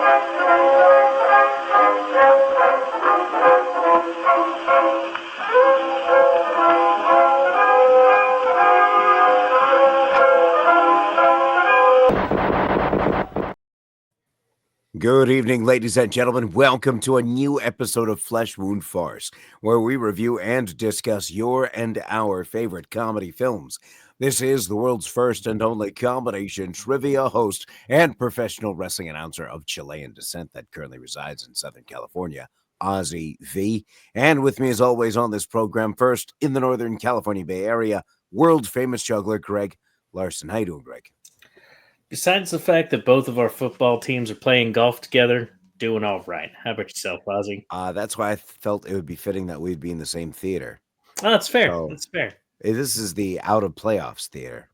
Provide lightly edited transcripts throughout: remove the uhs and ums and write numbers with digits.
Good evening, ladies and gentlemen. Welcome to a new episode of Flesh Wound Farce, where we review and discuss your and our favorite comedy films. This is the world's first and only combination trivia host and professional wrestling announcer of Chilean descent that currently resides in Southern California, Ozzy V. And with me, as always, on this program, first in the Northern California Bay Area, world-famous juggler Greg Larson. How you doing, Greg? Besides the fact that both of our football teams are playing golf together, doing all right. How about yourself, Ozzy? That's why I felt it would be fitting that we'd be in the same theater. Oh, that's fair. So, that's fair. This is the out of playoffs theater.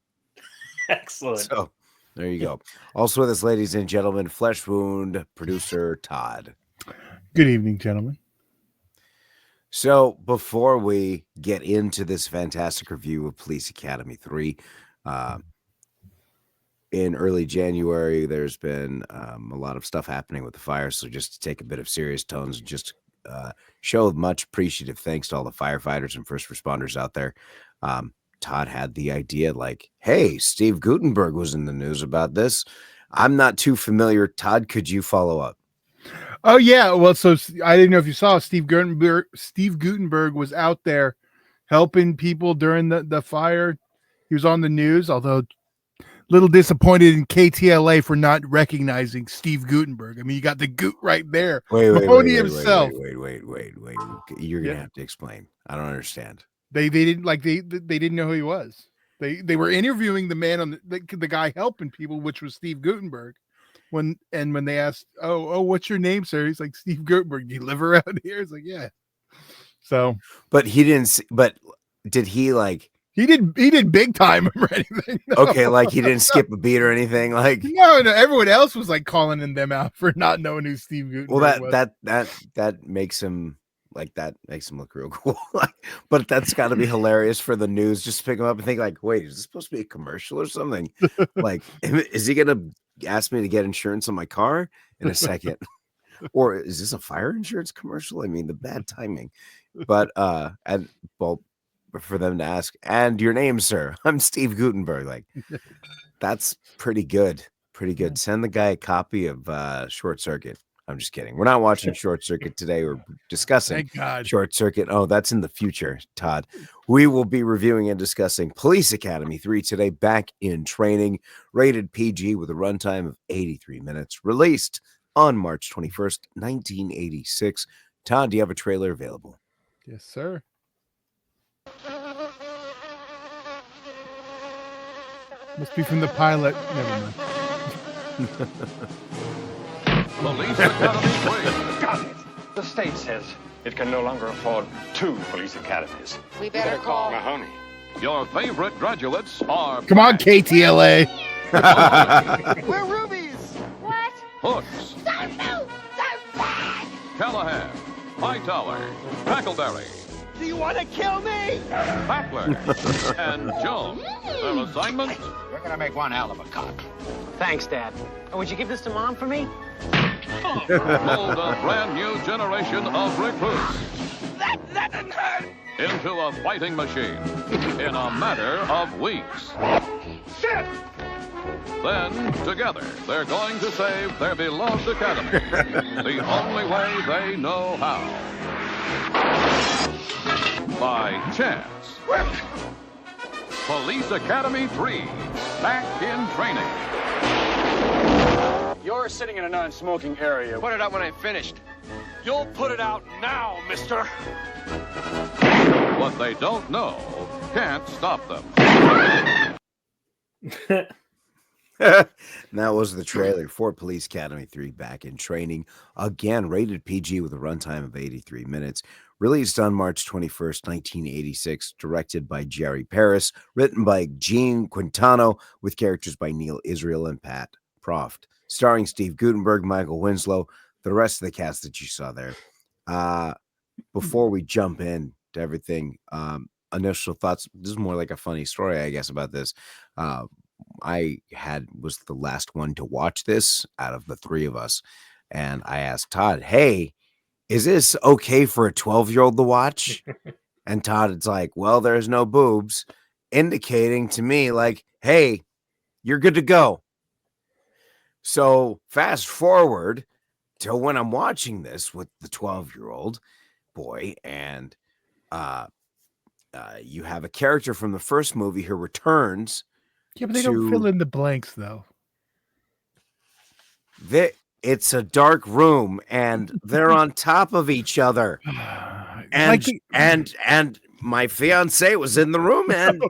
Excellent. So there you go. Also with us, ladies and gentlemen, Flesh Wound producer Todd. Good evening, gentlemen. So before we get into this fantastic review of Police Academy 3, in early January, there's been a lot of stuff happening with the fire. So just to take a bit of serious tones and just show much appreciative thanks to all the firefighters and first responders out there. Todd had the idea like, hey, Steve Guttenberg was in the news about this. I'm not too familiar. Todd, could you follow up? Oh, yeah. Well, so I didn't know if you saw Steve Guttenberg was out there helping people during the fire. He was on the news, although little disappointed in KTLA for not recognizing Steve Guttenberg. I mean, you got the Goot right there. Wait. himself. Wait. You're gonna have to explain. I don't understand. They didn't like they didn't know who he was. They were interviewing the man on the guy helping people, which was Steve Guttenberg. When they asked, oh, what's your name, sir? He's like, Steve Guttenberg. Do you live around here? It's like, yeah. So, but he didn't. But did he like? He did big time or anything. No. Okay, like he didn't skip a beat or anything. Like no, everyone else was like calling them out for not knowing who Steve Guttenberg was. That makes him look real cool. Like, but that's got to be hilarious for the news. Just pick him up and think like, wait, is this supposed to be a commercial or something? Like, is he gonna ask me to get insurance on my car in a second? Or is this a fire insurance commercial? I mean, the bad timing. But for them to ask, and your name, sir? I'm Steve Guttenberg. Like, that's pretty good. Send the guy a copy of Short Circuit. I'm just kidding. We're not watching Short Circuit today. We're discussing Short Circuit. Oh, that's in the future, Todd. We will be reviewing and discussing Police Academy 3 today, back in training, rated PG with a runtime of 83 minutes, released on March 21st, 1986. Todd, do you have a trailer available? Yes, sir. Must be from the pilot. Never mind. Police Academy 3. Got it. The state says it can no longer afford 2 police academies. We better call Mahoney. Your favorite graduates are... Come on, KTLA. We're rubies. What? Hooks, Don't move. Don't back. Callahan, Hightower, Tackleberry, Do you want to kill me? Backler, and Jones. Their assignment? You're gonna make one hell of a cop. Thanks, Dad. And would you give this to Mom for me? Mold a brand new generation of recruits That didn't hurt. into a fighting machine in a matter of weeks. Shit! Then, together, they're going to save their beloved academy the only way they know how. By chance. Police Academy 3, back in training. You're sitting in a non-smoking area. Put it up when I'm finished. You'll put it out now, mister. What they don't know can't stop them. That was the trailer for Police Academy 3, back in training. Again, rated PG with a runtime of 83 minutes. Released on March 21st, 1986. Directed by Jerry Paris. Written by Gene Quintano, with characters by Neil Israel and Pat Proft. Starring Steve Guttenberg, Michael Winslow, the rest of the cast that you saw there. Before we jump in to everything, initial thoughts. This is more like a funny story, I guess, about this. I was the last one to watch this out of the three of us. And I asked Todd, "Hey, is this okay for a 12-year-old to watch?" And Todd is like, "Well, there's no boobs," indicating to me like, "Hey, you're good to go." So fast forward to when I'm watching this with the 12-year-old boy, and you have a character from the first movie who returns Yeah, but they don't fill in the blanks though. It's a dark room, and they're on top of each other. And and my fiance was in the room, and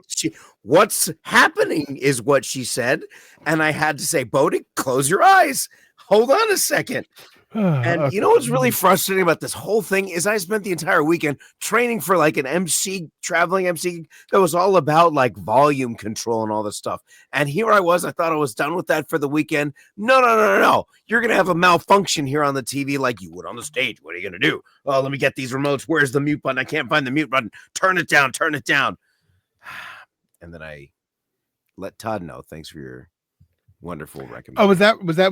what's happening is what she said, and I had to say, Bodie, close your eyes. Hold on a second. And you know what's really frustrating about this whole thing is I spent the entire weekend training for like an MC, traveling MC that was all about like volume control and all this stuff. And here I was, I thought I was done with that for the weekend. No. You're going to have a malfunction here on the TV like you would on the stage. What are you going to do? Oh, let me get these remotes. Where's the mute button? I can't find the mute button. Turn it down. And then I let Todd know. Thanks for your wonderful recommendation. Oh,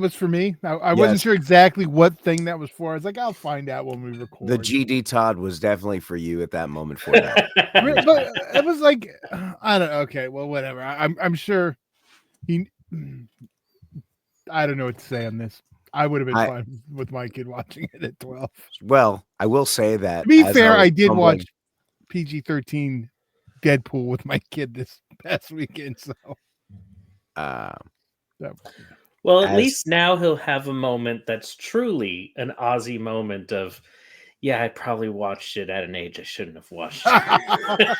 was for me? I wasn't sure exactly what thing that was for. I was like, I'll find out when we record. The GD Todd was definitely for you at that moment for that. But it was like, I don't know. Okay, well, whatever. I'm sure I don't know what to say on this. I would have been fine with my kid watching it at 12. Well, I will say that. To be fair, I did watch PG-13 Deadpool with my kid this past weekend. So, well, at least now he'll have a moment that's truly an Aussie moment of, yeah, I probably watched it at an age I shouldn't have watched it.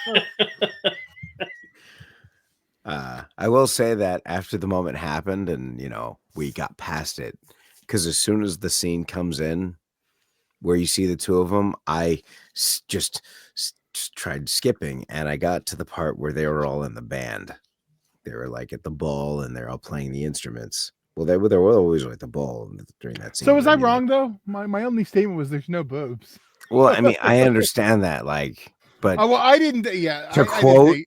I will say that after the moment happened and, we got past it, because as soon as the scene comes in where you see the two of them, I just tried skipping, and I got to the part where they were all in the band. They were like at the ball and they're all playing the instruments. Well, they were always at the ball during that scene. So was I wrong though? My only statement was there's no boobs. Well, I mean, I understand that, but I didn't. Yeah, to quote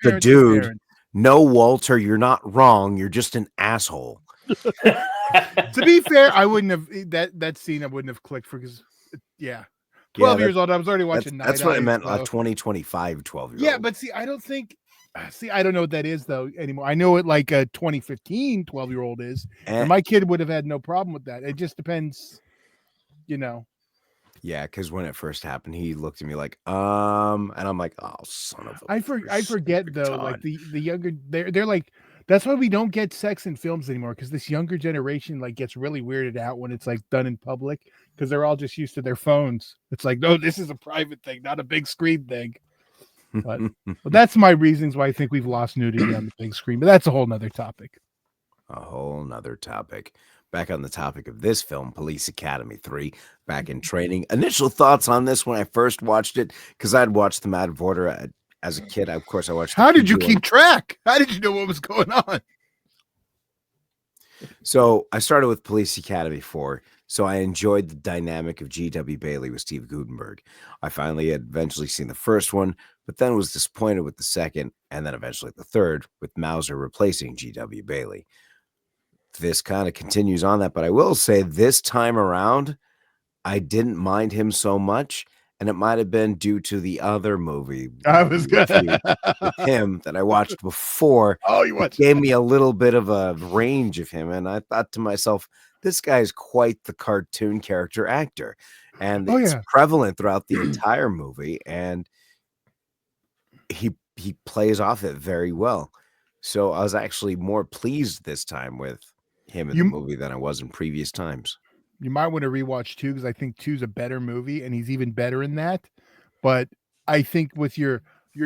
the dude, "No, Walter, you're not wrong. You're just an asshole." To be fair, I wouldn't have that scene. I wouldn't have clicked for because 12 years old. I was already watching. That's what I meant. 2025 12-year-old. Yeah, but see, I don't think. I don't know what that is though anymore. I know it like a 2015 12-year-old is, and my kid would have had no problem with that. It just depends, Yeah, because when it first happened, he looked at me like, and I'm like, oh, son of a. I forget though, like the younger, they're like, that's why we don't get sex in films anymore, because this younger generation like gets really weirded out when it's like done in public, because they're all just used to their phones. It's like, no, this is a private thing, not a big screen thing. But that's my reasons why I think we've lost nudity on the big screen. But that's a whole nother topic. Back on the topic of this film, Police Academy 3, back in training. Initial thoughts on this when I first watched it, because I'd watched them out of order as a kid. Of course, I watched. How did you keep track? How did you know what was going on? So I started with Police Academy 4. So I enjoyed the dynamic of G.W. Bailey with Steve Guttenberg. I finally had eventually seen the first one, but then was disappointed with the second, and then eventually the third, with Mauser replacing G.W. Bailey. This kind of continues on that, but I will say this time around, I didn't mind him so much, and it might have been due to the other movie I was good with him that I watched before. Oh, you watched? It gave me a little bit of a range of him, and I thought to myself, this guy's quite the cartoon character actor, and it's prevalent throughout the entire movie, and he plays off it very well. So I was actually more pleased this time with him in the movie than I was in previous times. You might want to rewatch 2, because I think 2's a better movie, and he's even better in that. But I think with your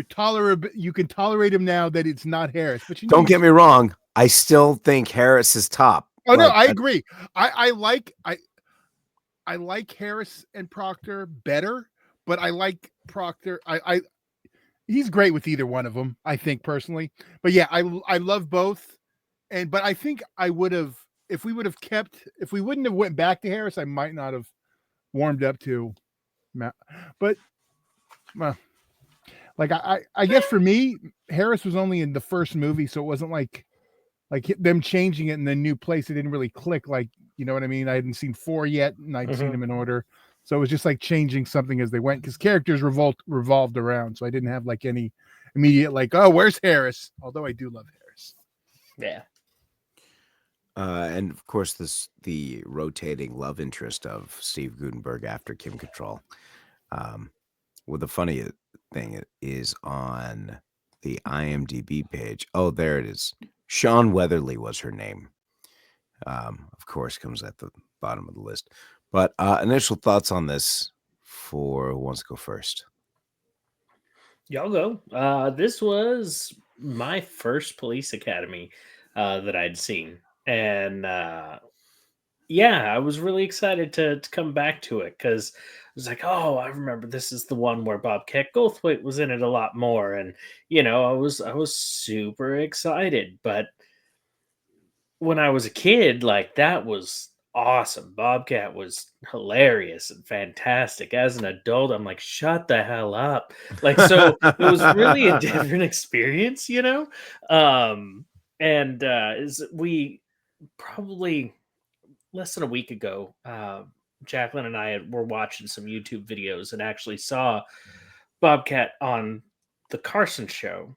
tolerable, you can tolerate him now that it's not Harris. But don't get me wrong, I still think Harris is top. Oh no, I agree. I like Harris and Proctor better, but I like Proctor. He's great with either one of them, I think personally. But yeah, I love both. But I think I would have, if we wouldn't have went back to Harris, I might not have warmed up to Matt. But well, like I guess for me, Harris was only in the first movie, so it wasn't like like them changing it in the new place, it didn't really click. Like, you know what I mean? I hadn't seen 4 yet, and I'd seen them in order. So it was just like changing something as they went, because characters revolved around. So I didn't have like any immediate like, oh, where's Harris? Although I do love Harris. Yeah. And of course, the rotating love interest of Steve Guttenberg after Kim Cattrall. Well, the funny thing is on the IMDb page. Oh, there it is. Sean Weatherly was her name. Of course, comes at the bottom of the list. But initial thoughts on this for who wants to go first? Y'all go. This was my first Police Academy that I'd seen. And yeah, I was really excited to come back to it because I was like, oh, I remember this is the one where Bobcat Goldthwait was in it a lot more. And, I was super excited. But when I was a kid, like that was awesome. Bobcat was hilarious and fantastic. As an adult, I'm like, shut the hell up. Like, so it was really a different experience, And is we probably less than a week ago, Jacqueline and I were watching some YouTube videos and actually saw Bobcat on the Carson show,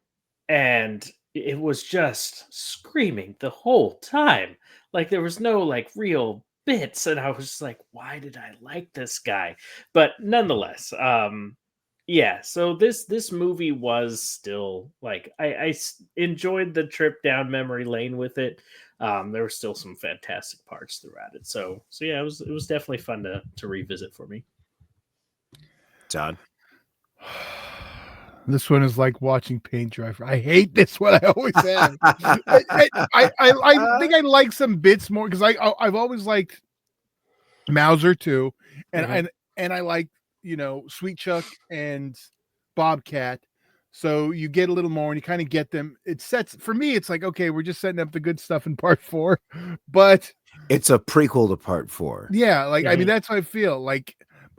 and it was just screaming the whole time. Like there was no like real bits, and I was just like, why did I like this guy? But nonetheless, yeah. So this movie was still like I enjoyed the trip down memory lane with it. There were still some fantastic parts throughout it. So yeah, it was definitely fun to revisit for me. John? This one is like watching paint dry. I hate this one. I always have. I think I like some bits more because I've always liked Mauser too, and I like Sweet Chuck and Bobcat. So you get a little more, and you kind of get them. It sets for me. It's like, okay, we're just setting up the good stuff in part 4, but it's a prequel to part 4. Yeah, like I mean, that's how I feel. Like,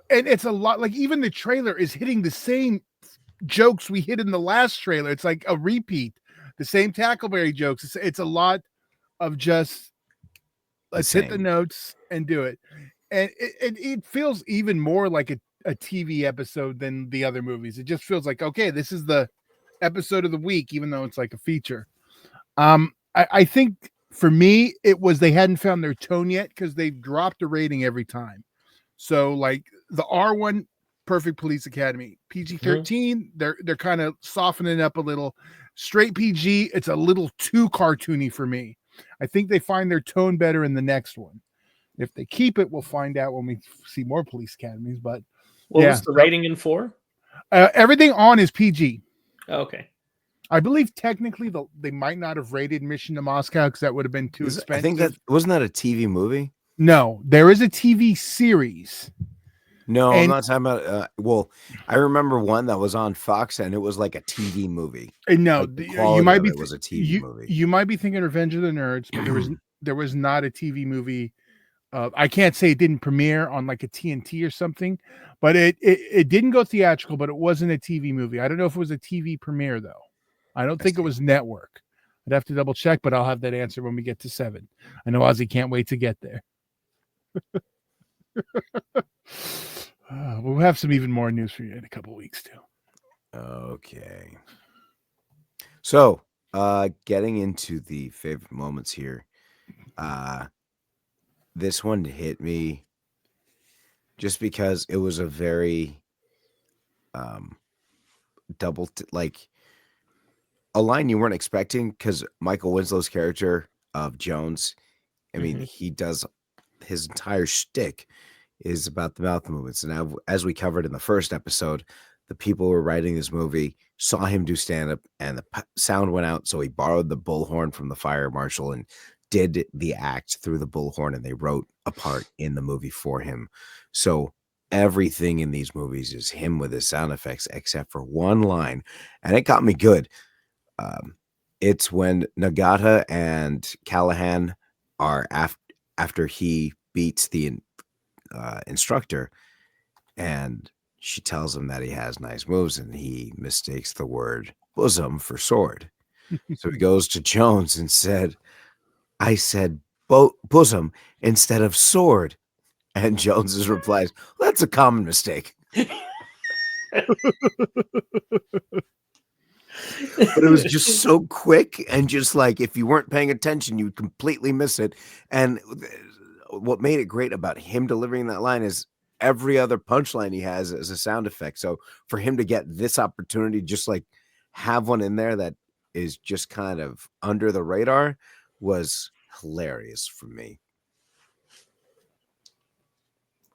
and it's a lot. Like even the trailer is hitting the same jokes we hit in the last trailer. It's like a repeat, the same Tackleberry jokes. It's a lot of just let's hit the notes and do it, and it feels even more like a TV episode than the other movies. It just feels like, okay, this is the episode of the week, even though it's like a feature. I think for me, it was they hadn't found their tone yet because they've dropped the rating every time. So like the R1, Perfect Police Academy, PG-13, they're kind of softening up a little. Straight PG, it's a little too cartoony for me. I think they find their tone better in the next one. If they keep it, we'll find out when we see more police academies. But what was the rating in 4? Everything on is PG. Okay. I believe technically they might not have rated Mission to Moscow because that would have been too expensive. I think wasn't that a TV movie? No, there is a TV series. No, I'm not talking about. Well, I remember one that was on Fox, and it was like a TV movie. No, like you might be. It was a TV movie. You might be thinking Revenge of the Nerds, but there was not a TV movie. I can't say it didn't premiere on like a TNT or something, but it didn't go theatrical. But it wasn't a TV movie. I don't know if it was a TV premiere though. I don't think it was network. I'd have to double check, but I'll have that answer when we get to 7. I know Ozzy can't wait to get there. We'll have some even more news for you in a couple weeks too. Okay. So, getting into the favorite moments here. This one hit me just because it was a very like a line you weren't expecting, because Michael Winslow's character of Jones, I mean, he does his entire shtick is about the mouth movements. And as we covered in the first episode, the people who were writing this movie saw him do stand-up, and the sound went out, so he borrowed the bullhorn from the fire marshal and did the act through the bullhorn, and they wrote a part in the movie for him. So everything in these movies is him with his sound effects, except for one line, and it got me good. It's when Nagata and Callahan are after he beats the instructor, and she tells him that he has nice moves, and he mistakes the word bosom for sword. So he goes to Jones and said, I said bosom instead of sword. And Jones's replies, well, that's a common mistake. But it was just so quick and just like if you weren't paying attention, you'd completely miss it. And what made it great about him delivering that line is every other punchline he has as a sound effect. So for him to get this opportunity, just like have one in there that is just kind of under the radar was hilarious for me.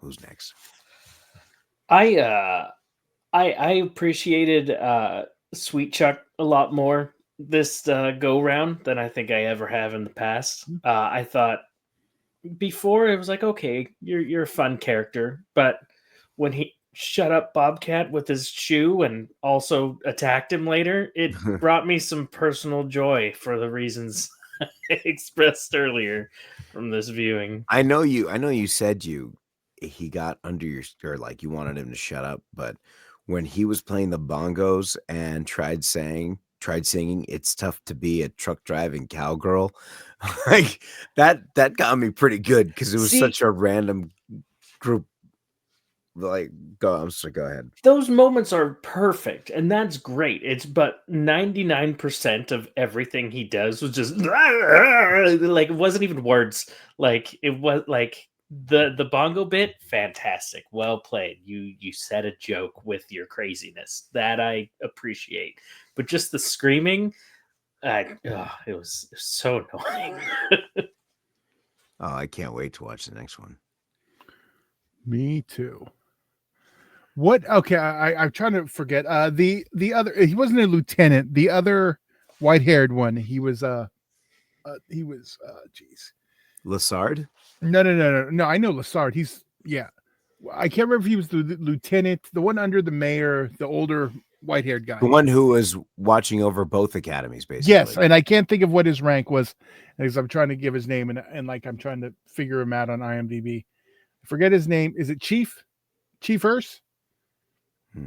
Who's next? I appreciated Sweet Chuck a lot more this go round than I think I ever have in the past. I thought before it was like, okay, you're a fun character, but when he shut up Bobcat with his shoe and also attacked him later, it brought me some personal joy for the reasons I expressed earlier from this viewing. I know you said he got under your or like you wanted him to shut up, but when he was playing the bongos and tried singing it's tough to be a truck driving cowgirl, like that got me pretty good because it was such a random group. Like I'm sorry, go ahead. Those moments are perfect, and that's great. But 99% of everything he does was just like it wasn't even words. Like it was like the bongo bit, fantastic, well played. You said a joke with your craziness that I appreciate, but just the screaming, it was so annoying. Oh, I can't wait to watch the next one. Me too. What? Okay, I'm trying to forget. The other, he wasn't a lieutenant. The other white-haired one, he was geez, Lassard? No. I know Lassard. I can't remember if he was the lieutenant, the one under the mayor, the older white-haired guy, The one who was watching over both academies, basically. Yes, and I can't think of what his rank was because I'm trying to give his name and like I'm trying to figure him out on IMDb. I forget his name. Is it Chief Hurst? Yeah,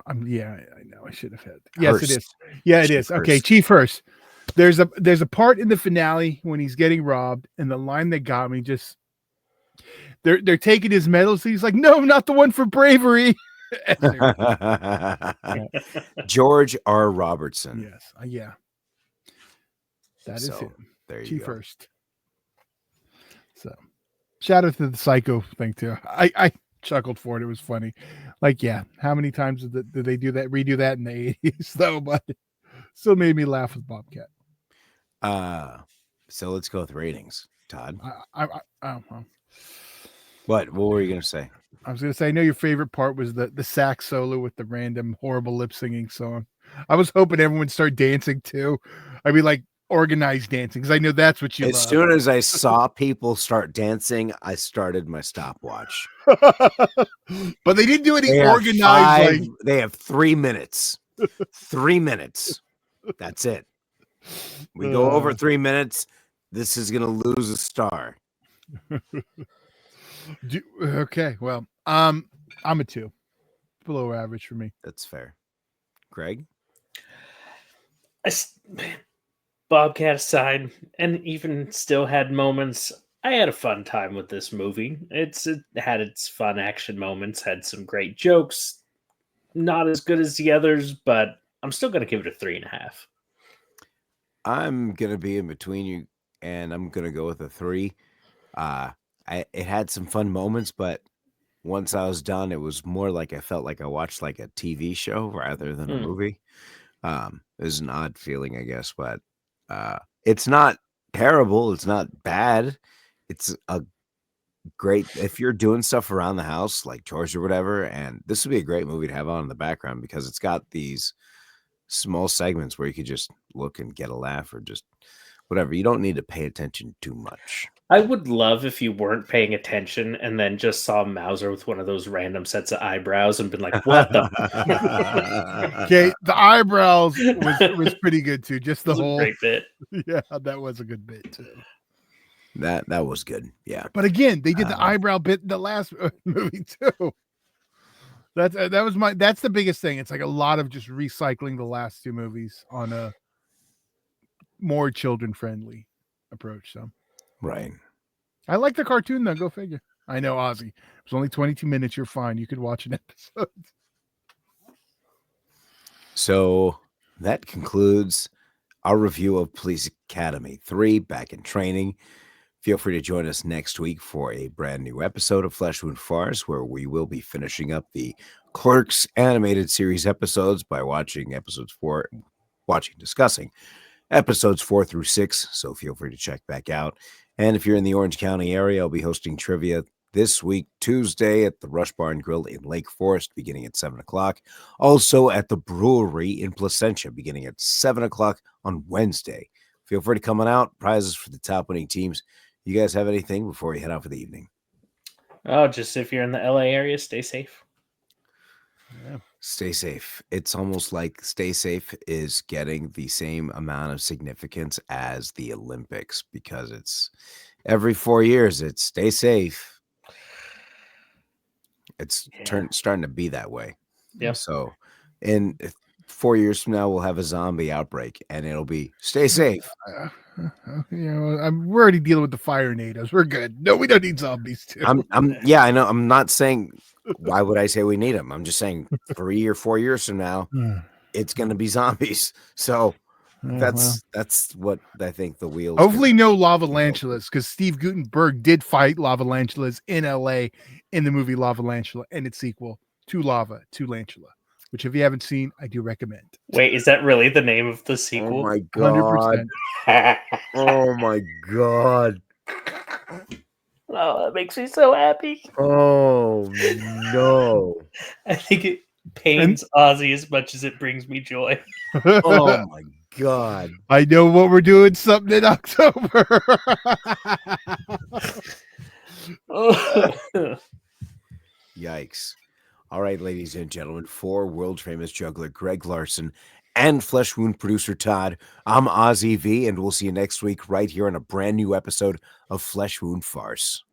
I know. I should have had. Yes, Hurst. it is. Yeah, it is. Okay, Chief Hurst. There's a part in the finale when he's getting robbed, and the line that got me just they're taking his medals. He's like, no, not the one for bravery. George R. Robertson. Yes, yeah, that is him. There you Chief go. Hurst. So, shout out to the Psycho thing too. I chuckled for it. It was funny. Like, yeah, how many times did they redo that in the 80s though? But still made me laugh with Bobcat. So let's go with ratings, Todd. What were you gonna say? I was gonna say I know your favorite part was the sax solo with the random horrible lip singing song. I was hoping everyone would start dancing too. I mean, like organized dancing, because I know that's what you love. As soon as I saw people start dancing, I started my stopwatch. But they didn't do any organized. They have 3 minutes. 3 minutes. That's it. We go over 3 minutes. This is gonna lose a star. Okay, well, I'm a 2. Below average for me. That's fair. Greg? Bobcat aside, and even still had moments. I had a fun time with this movie. It had its fun action moments, had some great jokes. Not as good as the others, but I'm still going to give it a 3.5. I'm gonna be in between you, and I'm gonna go with a 3. It had some fun moments, but once I was done, it was more like I felt like I watched like a TV show rather than a movie. It was an odd feeling, I guess, but it's not terrible. It's not bad. It's a great if you're doing stuff around the house, like chores or whatever. And this would be a great movie to have on in the background because it's got these small segments where you could just look and get a laugh or just whatever. You don't need to pay attention too much. I would love if you weren't paying attention and then just saw Mauser with one of those random sets of eyebrows and been like, what the? Okay, the eyebrows was pretty good too. Just the whole great bit. Yeah, that was a good bit too. That was good. Yeah. But again, they did the eyebrow bit in the last movie too. That's the biggest thing. It's like a lot of just recycling the last 2 movies on a more children friendly. approach. So Right. I like the cartoon though. Go figure. I know, Ozzy. It was only 22 minutes. You're fine. You could watch an episode. So that concludes our review of Police Academy 3 Back in Training. Feel free to join us next week for a brand new episode of Flesh Wound Farce, where we will be finishing up the Clerks animated series episodes by discussing episodes 4 through 6. So feel free to check back out. And if you're in the Orange County area, I'll be hosting trivia this week, Tuesday, at the Rush Bar and Grill in Lake Forest, beginning at 7 o'clock. Also at the brewery in Placentia, beginning at 7 o'clock on Wednesday. Feel free to come on out. Prizes for the top winning teams. You guys have anything before you head out for the evening? Oh, just if you're in the LA area, stay safe. Yeah. Stay safe. It's almost like stay safe is getting the same amount of significance as the Olympics, because it's every 4 years. It's stay safe. It's starting to be that way. Yep. So in 4 years from now, we'll have a zombie outbreak, and it'll be stay safe. We're already dealing with the fire nados. We're good. No, we don't need zombies too. Yeah, I know. I'm not saying why would I say we need them. I'm just saying 3 or 4 years from now, it's going to be zombies. So that's what I think the wheels. Hopefully, no lavalantulas, because Steve Guttenberg did fight lavalantulas in LA in the movie Lavalantula and its sequel, To Lava, To Lantula, which if you haven't seen, I do recommend. Wait, is that really the name of the Oh sequel? my god! 100%. Oh my god! Oh, that makes me so happy. Oh no! I think it pains Ozzy as much as it brings me joy. Oh my god! I know what we're doing something in October. Yikes. All right, ladies and gentlemen, for world famous juggler Greg Larson and Flesh Wound producer Todd, I'm Ozzy V, and we'll see you next week right here on a brand new episode of Flesh Wound Farce.